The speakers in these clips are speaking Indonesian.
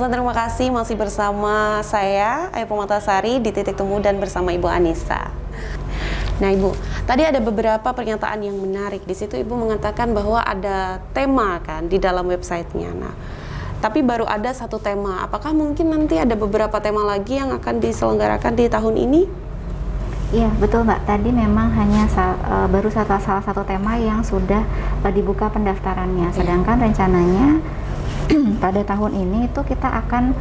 Pemirsa, terima kasih masih bersama saya, Ayu Permatasari, di Titik Temu dan bersama Ibu Anissa. Nah Ibu, tadi ada beberapa pernyataan yang menarik. Di situ Ibu mengatakan bahwa ada tema kan di dalam websitenya. Nah, tapi baru ada satu tema. Apakah mungkin nanti ada beberapa tema lagi yang akan diselenggarakan di tahun ini? Iya, betul Mbak. Tadi memang hanya baru salah satu tema yang sudah dibuka pendaftarannya. Sedangkan rencananya pada tahun ini itu kita akan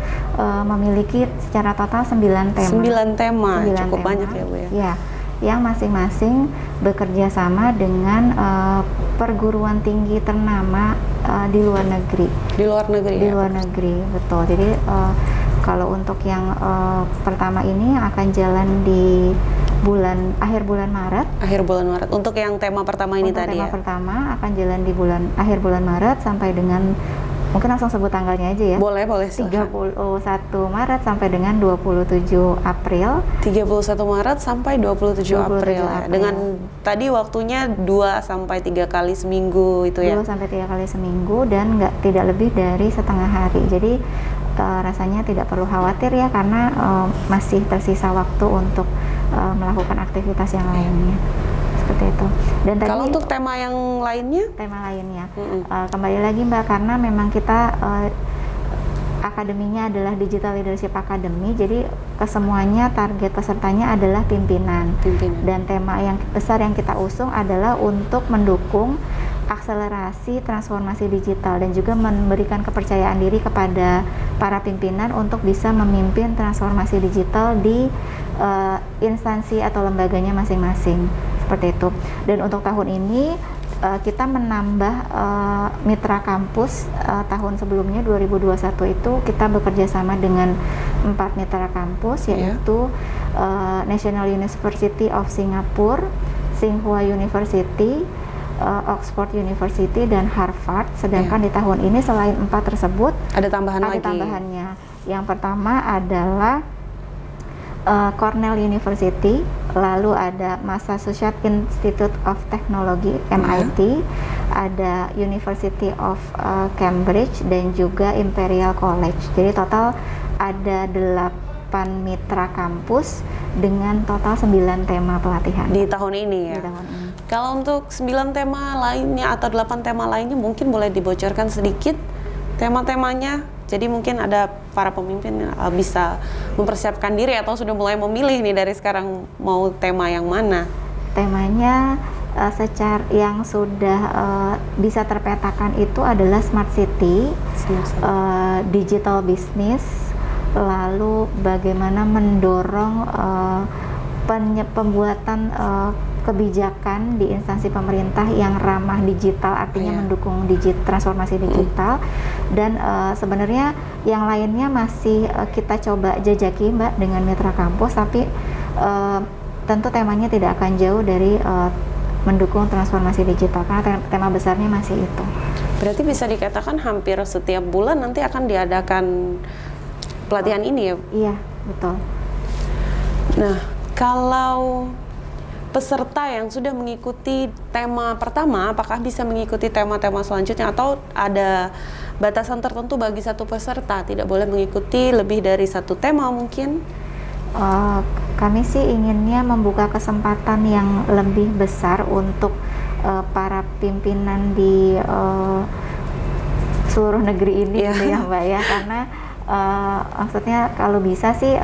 memiliki secara total 9 tema. 9 tema, cukup tema, banyak ya Bu ya? Ya, yang masing-masing bekerja sama dengan perguruan tinggi ternama di luar negeri. Di luar negeri Di ya? luar negeri, betul. Jadi kalau untuk yang pertama ini akan jalan di akhir bulan Maret. Akhir bulan Maret. Untuk yang tema pertama ini untuk tadi tema ya? pertama akan jalan di akhir bulan Maret sampai dengan, mungkin langsung sebut tanggalnya aja ya. Boleh, 31 Maret sampai dengan 27 April. 31 Maret sampai 27 April. Ya. Dengan tadi waktunya 2 sampai 3 kali seminggu itu ya? 2 sampai 3 kali seminggu dan tidak lebih dari setengah hari. Jadi rasanya tidak perlu khawatir ya, karena masih tersisa waktu untuk melakukan aktivitas yang lainnya. Seperti itu. Dan tadi, kalau untuk tema yang lainnya? Tema lainnya, kembali lagi Mbak, karena memang kita akademinya adalah Digital Leadership Academy, jadi kesemuanya target pesertanya adalah pimpinan. Dan tema yang besar yang kita usung adalah untuk mendukung akselerasi transformasi digital dan juga memberikan kepercayaan diri kepada para pimpinan untuk bisa memimpin transformasi digital di instansi atau lembaganya masing-masing, seperti itu. Dan untuk tahun ini kita menambah mitra kampus. Tahun sebelumnya 2021 itu kita bekerja sama dengan 4 mitra kampus, yaitu National University of Singapore, Tsinghua University, Oxford University, dan Harvard. Sedangkan di tahun ini selain 4 tersebut ada tambahannya. Yang pertama adalah Cornell University, lalu ada Massachusetts Institute of Technology (MIT), ada University of Cambridge, dan juga Imperial College. Jadi total ada 8 mitra kampus dengan total 9 tema pelatihan di tahun ini ya? Di tahun ini. Kalau untuk 9 tema lainnya atau 8 tema lainnya, mungkin boleh dibocorkan sedikit tema-temanya. Jadi mungkin ada para pemimpin bisa mempersiapkan diri atau sudah mulai memilih nih dari sekarang mau tema yang mana. Temanya secara yang sudah bisa terpetakan itu adalah Smart City, Digital Business, lalu bagaimana mendorong pembuatan kebijakan di instansi pemerintah yang ramah digital, artinya mendukung transformasi digital. Dan sebenarnya yang lainnya masih kita coba jajaki Mbak dengan mitra kampus, tapi tentu temanya tidak akan jauh dari mendukung transformasi digital, karena tema besarnya masih itu. Berarti bisa dikatakan hampir setiap bulan nanti akan diadakan pelatihan ini ya? Iya, betul. Nah, kalau peserta yang sudah mengikuti tema pertama, apakah bisa mengikuti tema-tema selanjutnya atau ada batasan tertentu bagi satu peserta? Tidak boleh mengikuti lebih dari satu tema mungkin? Kami sih inginnya membuka kesempatan yang lebih besar untuk para pimpinan di seluruh negeri ini gitu ya Mbak ya, karena maksudnya kalau bisa sih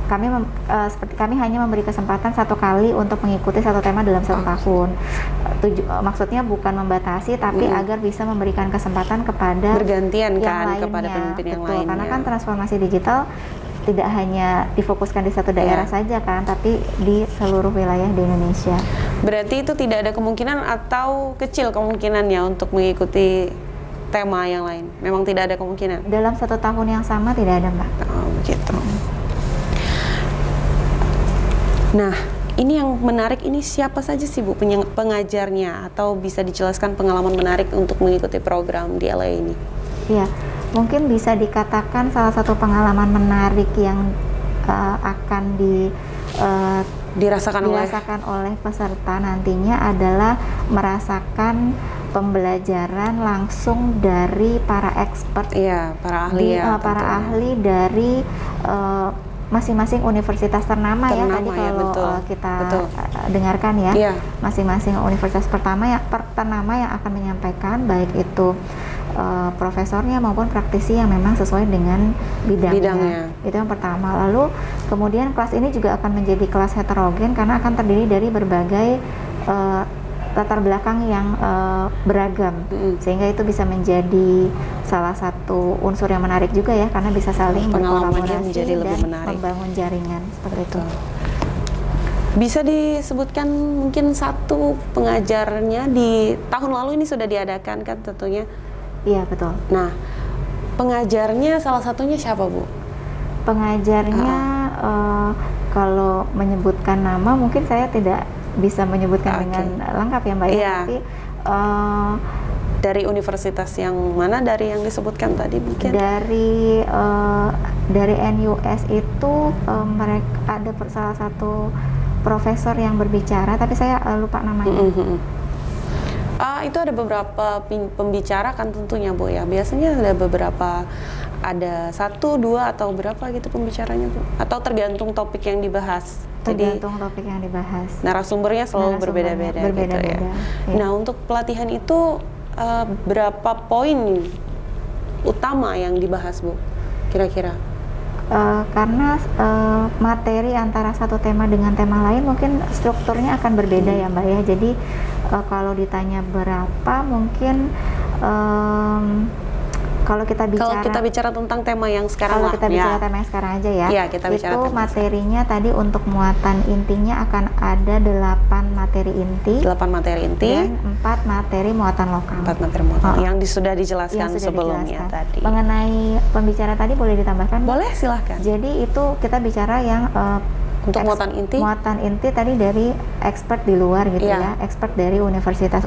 kami hanya memberi kesempatan 1 kali untuk mengikuti satu tema dalam 1 tahun. Maksudnya bukan membatasi, tapi agar bisa memberikan kesempatan kepada bergantian yang kan lainnya. kepada pemimpin yang Betul, lainnya. karena kan transformasi digital tidak hanya difokuskan di satu daerah saja kan, tapi di seluruh wilayah di Indonesia. Berarti itu tidak ada kemungkinan atau kecil kemungkinannya untuk mengikuti tema yang lain? Memang tidak ada kemungkinan? Dalam 1 tahun yang sama tidak ada Mbak. Oh begitu. Nah, ini yang menarik ini siapa saja sih Bu pengajarnya, atau bisa dijelaskan pengalaman menarik untuk mengikuti program di LA ini? Iya, mungkin bisa dikatakan salah satu pengalaman menarik yang akan dirasakan oleh peserta nantinya adalah merasakan pembelajaran langsung dari para expert, Iya, para ahli ya. para tentunya. ahli dari masing-masing universitas ternama ya, tadi Ternama ya, kalau betul. kita Betul. dengarkan ya, Iya. masing-masing universitas ternama yang akan menyampaikan, baik itu profesornya maupun praktisi yang memang sesuai dengan bidangnya. Itu yang pertama. Lalu kemudian kelas ini juga akan menjadi kelas heterogen karena akan terdiri dari berbagai latar belakang yang beragam, sehingga itu bisa menjadi salah satu unsur yang menarik juga ya, karena bisa saling Pengalamannya berkolaborasi menjadi lebih dan menarik. membangun jaringan seperti itu. Bisa disebutkan mungkin satu pengajarnya di tahun lalu ini sudah diadakan kan tentunya. Iya, betul. Nah, pengajarnya salah satunya siapa, Bu? Pengajarnya kalau menyebutkan nama mungkin saya tidak bisa menyebutkan dengan lengkap ya, Mbak ya. Iya. Tapi Dari universitas yang mana, dari yang disebutkan tadi mungkin? dari NUS itu mereka ada salah satu profesor yang berbicara, tapi saya lupa namanya. Itu ada beberapa pembicara kan tentunya, Bu ya. Biasanya ada beberapa, ada 1, 2 atau berapa gitu pembicaranya, Bu? Atau tergantung topik yang dibahas? Tergantung topik yang dibahas. Narasumbernya selalu berbeda-beda gitu ya. Nah, untuk pelatihan itu berapa poin utama yang dibahas, Bu? Kira-kira? Karena materi antara satu tema dengan tema lain mungkin strukturnya akan berbeda ya, Mbak ya. Jadi kalau ditanya berapa, mungkin kalau kita bicara tentang tema yang sekarang, kalau kita bicara tema yang sekarang aja ya, iya, kita bicara itu tema materinya tadi untuk muatan intinya akan ada 8 materi inti, 8 materi inti dan 4 materi muatan lokal. 4 materi muatan yang sudah dijelaskan sebelumnya tadi. Mengenai pembicara tadi boleh ditambahkan? Boleh, silahkan. Jadi itu kita bicara yang untuk muatan inti tadi dari expert di luar gitu ya, expert dari universitas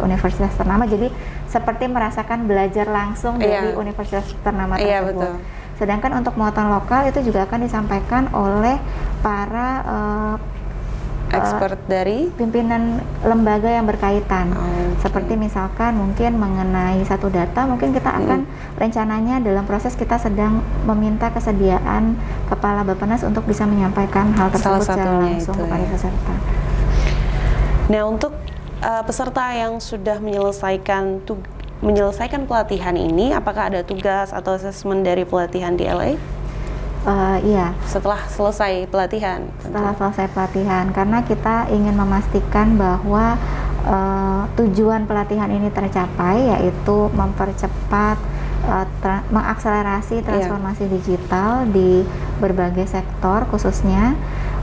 ternama. Jadi seperti merasakan belajar langsung dari universitas ternama tersebut. Betul. Sedangkan untuk muatan lokal itu juga akan disampaikan oleh para expert dari pimpinan lembaga yang berkaitan. Seperti misalkan mungkin mengenai satu data, mungkin kita akan rencananya dalam proses kita sedang meminta kesediaan Kepala Bappenas untuk bisa menyampaikan hal tersebut secara langsung kepada peserta. Nah, untuk peserta yang sudah menyelesaikan pelatihan ini, apakah ada tugas atau asesmen dari pelatihan di LA? Iya. Setelah selesai pelatihan. Karena kita ingin memastikan bahwa tujuan pelatihan ini tercapai, yaitu mempercepat, mengakselerasi transformasi digital di berbagai sektor khususnya.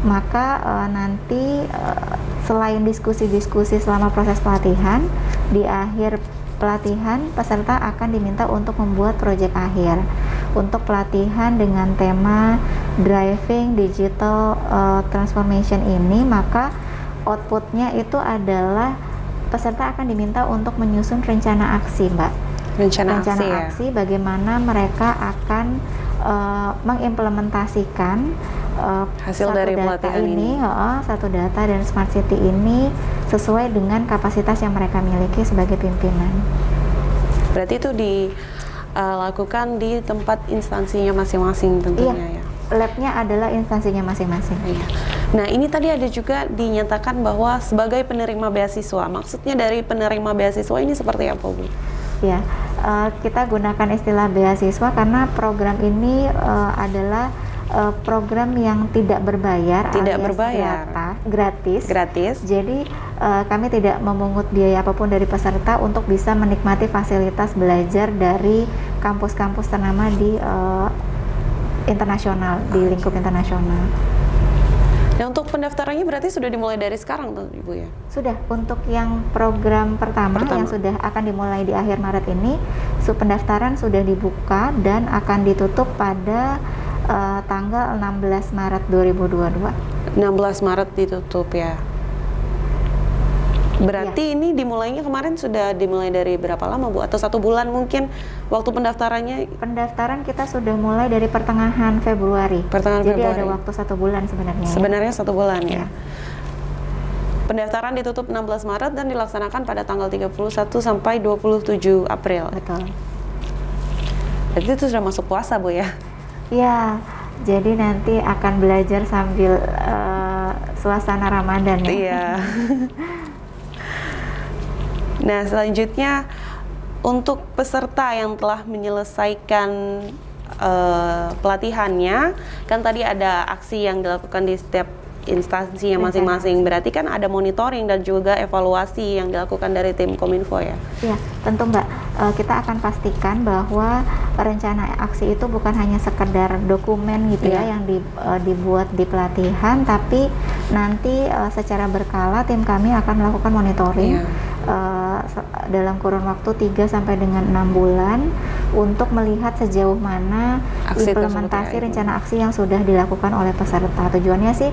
Maka nanti selain diskusi-diskusi selama proses pelatihan, di akhir pelatihan peserta akan diminta untuk membuat proyek akhir. Untuk pelatihan dengan tema Driving Digital Transformation ini, maka outputnya itu adalah peserta akan diminta untuk menyusun rencana aksi, Mbak. Rencana aksi bagaimana mereka akan mengimplementasikan hasil dari pelatihan ini, satu data dan smart city ini sesuai dengan kapasitas yang mereka miliki sebagai pimpinan. Berarti itu dilakukan di tempat instansinya masing-masing tentunya ya. Labnya adalah instansinya masing-masing. Iya. Nah, ini tadi ada juga dinyatakan bahwa sebagai penerima beasiswa. Maksudnya dari penerima beasiswa ini seperti apa, Bu? Ya, kita gunakan istilah beasiswa karena program ini adalah program yang tidak berbayar, gratis. Jadi kami tidak memungut biaya apapun dari peserta untuk bisa menikmati fasilitas belajar dari kampus-kampus ternama di internasional, di lingkup internasional. Nah, untuk pendaftarannya berarti sudah dimulai dari sekarang tuh, Ibu ya? Sudah, untuk yang program pertama yang sudah akan dimulai di akhir Maret ini, pendaftaran sudah dibuka dan akan ditutup pada tanggal 16 Maret 2022. 16 Maret ditutup ya? Berarti ini dimulainya kemarin sudah dimulai dari berapa lama, Bu? Atau 1 bulan mungkin waktu pendaftarannya? Pendaftaran kita sudah mulai dari pertengahan Februari. Jadi ada waktu 1 bulan sebenarnya. Sebenarnya 1 bulan ya. Pendaftaran ditutup 16 Maret dan dilaksanakan pada tanggal 31 sampai 27 April. Betul. Jadi itu sudah masuk puasa, Bu ya? Ya, jadi nanti akan belajar sambil suasana Ramadan ya. Iya. Nah, selanjutnya untuk peserta yang telah menyelesaikan pelatihannya, kan tadi ada aksi yang dilakukan di setiap instansinya masing-masing. Berarti kan ada monitoring dan juga evaluasi yang dilakukan dari tim Kominfo ya? Ya, tentu Mbak. Kita akan pastikan bahwa rencana aksi itu bukan hanya sekedar dokumen gitu ya yang dibuat di pelatihan, tapi nanti secara berkala tim kami akan melakukan monitoring dalam kurun waktu 3 sampai dengan 6 bulan untuk melihat sejauh mana aksi implementasi rencana aksi yang sudah dilakukan oleh peserta. Tujuannya sih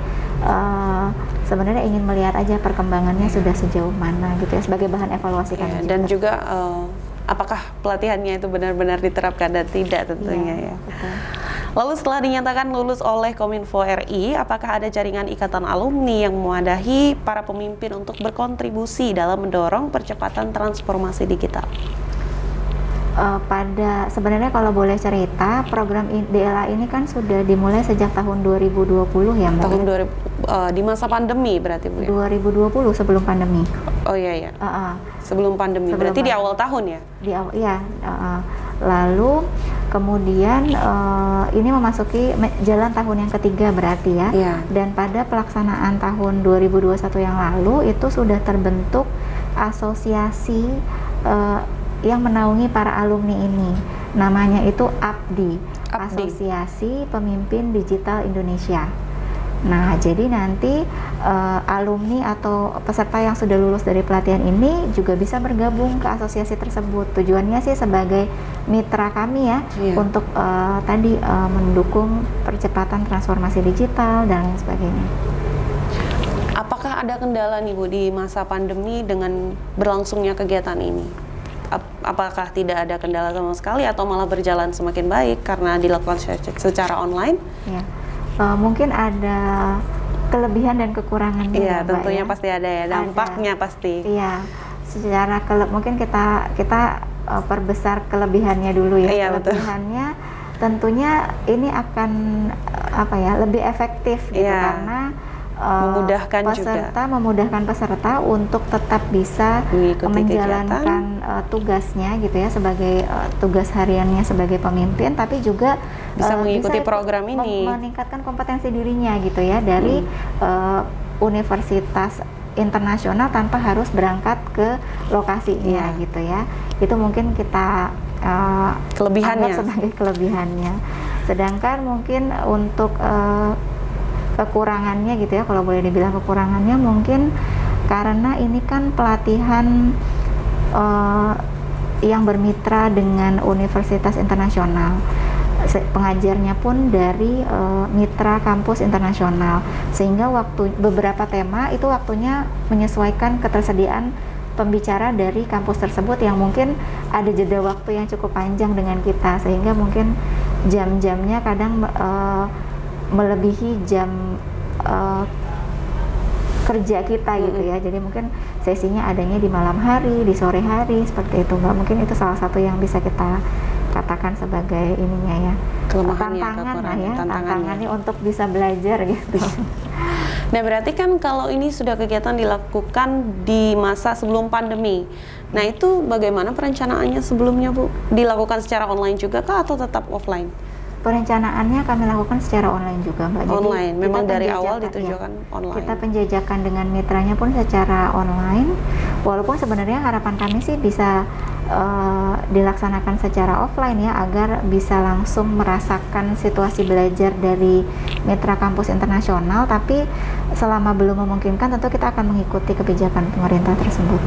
sebenarnya ingin melihat aja perkembangannya sudah sejauh mana gitu ya, sebagai bahan evaluasi kami. Dan juga apakah pelatihannya itu benar-benar diterapkan dan tidak tentunya ya. Betul. Lalu setelah dinyatakan lulus oleh Kominfo RI, apakah ada jaringan ikatan alumni yang mewadahi para pemimpin untuk berkontribusi dalam mendorong percepatan transformasi digital? Sebenarnya kalau boleh cerita, program DLA ini kan sudah dimulai sejak tahun 2020 ya Mbak. Tahun 2000 di masa pandemi berarti Bu ya? 2020 sebelum pandemi. Oh iya. Sebelum pandemi. Berarti di awal tahun ya? Di awal, iya. Lalu kemudian ini memasuki jalan tahun yang ketiga berarti ya. Dan pada pelaksanaan tahun 2021 yang lalu itu sudah terbentuk asosiasi yang menaungi para alumni ini. Namanya itu APDI, Asosiasi Pemimpin Digital Indonesia. Nah, jadi nanti alumni atau peserta yang sudah lulus dari pelatihan ini juga bisa bergabung ke asosiasi tersebut. Tujuannya sih sebagai mitra kami ya, untuk mendukung percepatan transformasi digital dan lain sebagainya. Apakah ada kendala nih Bu di masa pandemi dengan berlangsungnya kegiatan ini? Apakah tidak ada kendala sama sekali atau malah berjalan semakin baik karena dilakukan secara online? Ya. Mungkin ada kelebihan dan kekurangannya. Iya, ya, tentunya Mbak, pasti ada ya, dampaknya pasti. Iya, secara mungkin kita perbesar kelebihannya dulu ya. Iya, kelebihannya betul. Tentunya ini akan lebih efektif gitu karena memudahkan peserta untuk tetap bisa menjalankan tugasnya gitu ya, sebagai tugas hariannya sebagai pemimpin, tapi juga bisa mengikuti program ini, meningkatkan kompetensi dirinya gitu ya dari universitas internasional tanpa harus berangkat ke lokasinya gitu ya. Itu mungkin kita anggap sebagai kelebihannya. Sedangkan mungkin untuk kekurangannya gitu ya, kalau boleh dibilang kekurangannya mungkin karena ini kan pelatihan yang bermitra dengan universitas internasional, pengajarnya pun dari mitra kampus internasional, sehingga beberapa tema itu waktunya menyesuaikan ketersediaan pembicara dari kampus tersebut yang mungkin ada jeda waktu yang cukup panjang dengan kita, sehingga mungkin jam-jamnya kadang melebihi jam kerja kita gitu ya. Jadi mungkin sesinya adanya di malam hari, di sore hari, seperti itu Mbak. Mungkin itu salah satu yang bisa kita katakan sebagai ininya ya, tantangannya untuk bisa belajar gitu. Nah, berarti kan kalau ini sudah kegiatan dilakukan di masa sebelum pandemi. Nah, itu bagaimana perencanaannya sebelumnya Bu? Dilakukan secara online juga kah atau tetap offline? Perencanaannya kami lakukan secara online juga Mbak. Online, jadi memang dari awal ditujukan online. Kita penjajakan dengan mitranya pun secara online, walaupun sebenarnya harapan kami sih bisa dilaksanakan secara offline ya, agar bisa langsung merasakan situasi belajar dari mitra kampus internasional, tapi selama belum memungkinkan tentu kita akan mengikuti kebijakan pemerintah tersebut.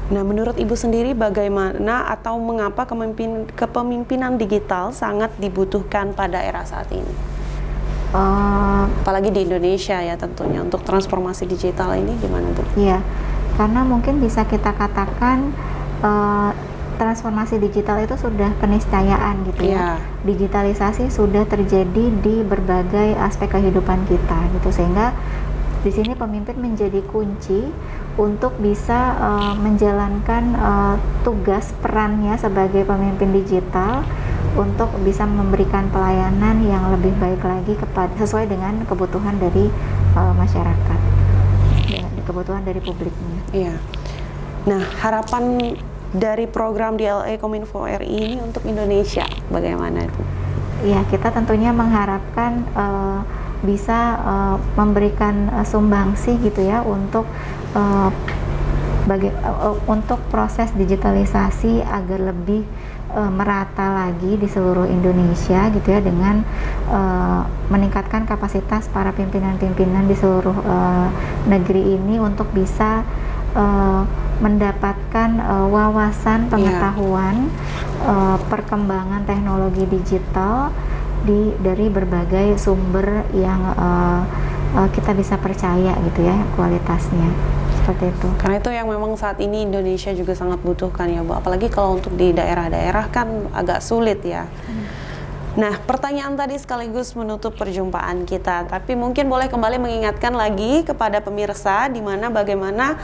Nah, menurut Ibu sendiri bagaimana atau mengapa kepemimpinan digital sangat dibutuhkan pada era saat ini? Apalagi di Indonesia ya tentunya, untuk transformasi digital ini gimana Bu? Iya, karena mungkin bisa kita katakan transformasi digital itu sudah keniscayaan gitu ya. Digitalisasi sudah terjadi di berbagai aspek kehidupan kita gitu, sehingga Di sini pemimpin menjadi kunci untuk bisa menjalankan tugas perannya sebagai pemimpin digital untuk bisa memberikan pelayanan yang lebih baik lagi sesuai dengan kebutuhan dari masyarakat, kebutuhan dari publiknya. Iya. Nah, harapan dari program DLA Kominfo RI ini untuk Indonesia bagaimana, Bu? Ya, kita tentunya mengharapkan bisa memberikan sumbangsi gitu ya untuk untuk proses digitalisasi agar lebih merata lagi di seluruh Indonesia gitu ya, dengan meningkatkan kapasitas para pimpinan-pimpinan di seluruh negeri ini untuk bisa mendapatkan wawasan pengetahuan perkembangan teknologi digital dari berbagai sumber yang kita bisa percaya gitu ya kualitasnya, seperti itu. Karena itu yang memang saat ini Indonesia juga sangat butuhkan ya, Bu. Apalagi kalau untuk di daerah-daerah kan agak sulit ya. Nah, pertanyaan tadi sekaligus menutup perjumpaan kita, tapi mungkin boleh kembali mengingatkan lagi kepada pemirsa di mana bagaimana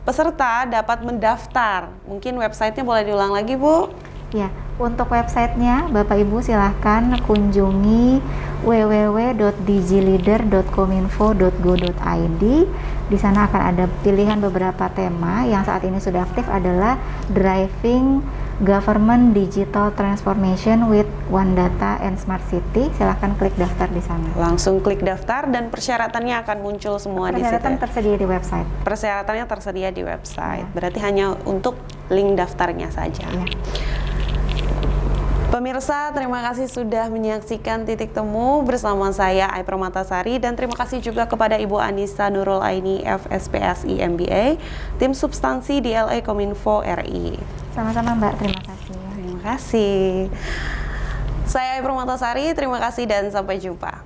peserta dapat mendaftar. Mungkin websitenya boleh diulang lagi, Bu? Ya, untuk websitenya Bapak Ibu silahkan kunjungi www.digileader.kominfo.go.id. Di sana akan ada pilihan beberapa tema. Yang saat ini sudah aktif adalah Driving Government Digital Transformation with One Data and Smart City. Silahkan klik daftar di sana. Langsung klik daftar dan persyaratannya akan muncul semua di situ. Persyaratan tersedia di website. Persyaratannya tersedia di website. Berarti hanya untuk link daftarnya saja. Ya. Pemirsa, terima kasih sudah menyaksikan Titik Temu bersama saya, Ai Permatasari, dan terima kasih juga kepada Ibu Anissa Nurul Aini, FSPSI MBA, tim substansi DLA Kominfo RI. Sama-sama Mbak, terima kasih. Terima kasih. Saya Ai Permatasari, terima kasih dan sampai jumpa.